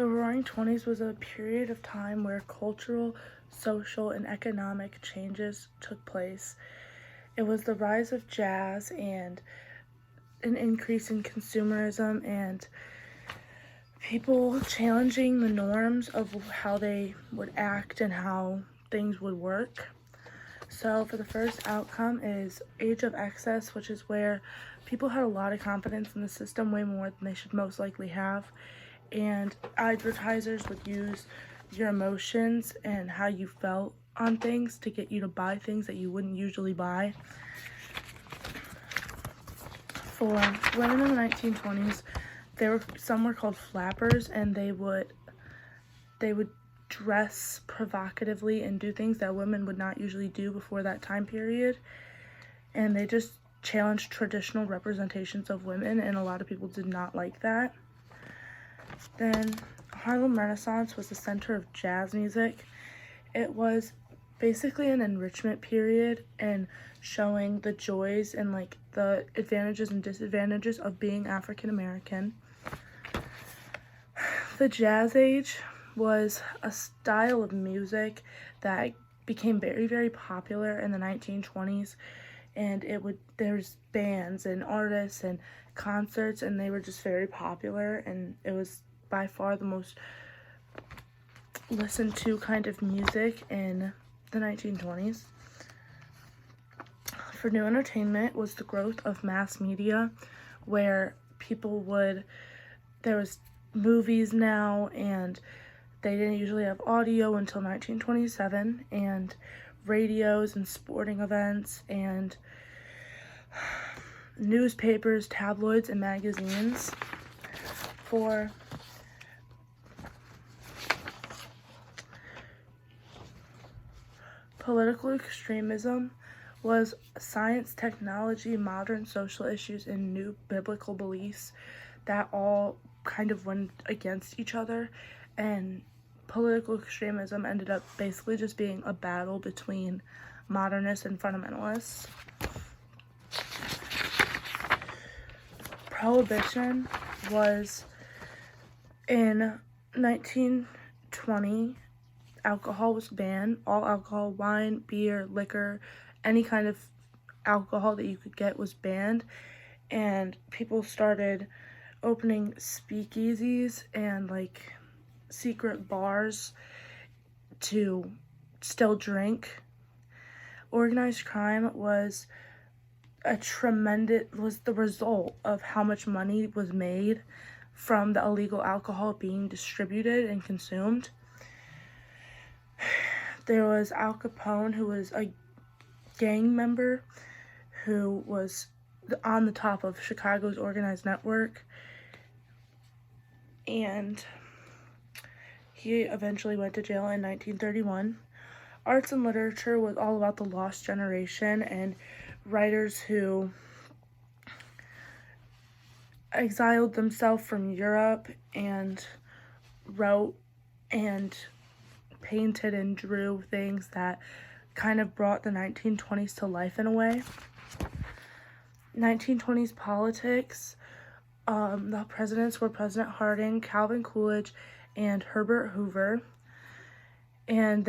The Roaring Twenties was a period of time where cultural, social, and economic changes took place. It was the rise of jazz and an increase in consumerism and people challenging the norms of how they would act and how things would work. So for the first outcome is Age of Excess, which is where people had a lot of confidence in the system, way more than they should most likely have. And advertisers would use your emotions and how you felt on things to get you to buy things that you wouldn't usually buy. For women in the 1920s, some were called flappers, and they would dress provocatively and do things that women would not usually do before that time period. And they just challenged traditional representations of women, and a lot of people did not like that. Then Harlem Renaissance was the center of jazz music. It was basically an enrichment period and showing the joys and like the advantages and disadvantages of being African American. The Jazz Age was a style of music that became very, very popular in the 1920s, and there's bands and artists and concerts, and they were just very popular, and it was by far the most listened to kind of music in the 1920s. For new entertainment was the growth of mass media, where there was movies now, and they didn't usually have audio until 1927, and radios and sporting events and newspapers, tabloids, and magazines. For political extremism was science, technology, modern social issues, and new biblical beliefs that all kind of went against each other, and political extremism ended up basically just being a battle between modernists and fundamentalists. Prohibition was in 1920. Alcohol was banned. All alcohol, wine, beer, liquor, any kind of alcohol that you could get was banned, and people started opening speakeasies and like secret bars to still drink. Organized crime was the result of how much money was made from the illegal alcohol being distributed and consumed. There was Al Capone, who was a gang member who was on the top of Chicago's organized network, and he eventually went to jail in 1931. Arts and literature was all about the lost generation and writers who exiled themselves from Europe and wrote and painted and drew things that kind of brought the 1920s to life in a way. 1920s politics, the presidents were President Harding, Calvin Coolidge, and Herbert Hoover, and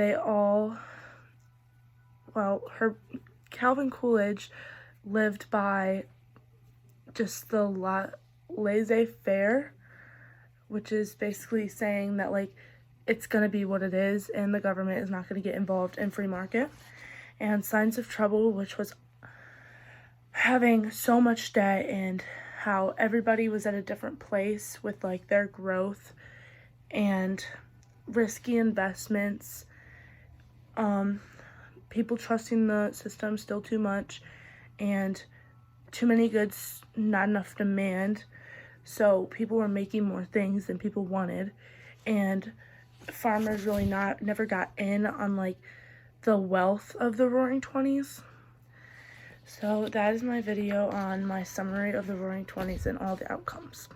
Calvin Coolidge lived by just the laissez-faire, which is basically saying that like it's going to be what it is and the government is not going to get involved in free market. And Signs of Trouble, which was having so much debt and how everybody was at a different place with like their growth and risky investments, people trusting the system still too much, and too many goods, not enough demand, so people were making more things than people wanted, and farmers really never got in on like the wealth of the Roaring Twenties. So that is my video on my summary of the Roaring Twenties and all the outcomes.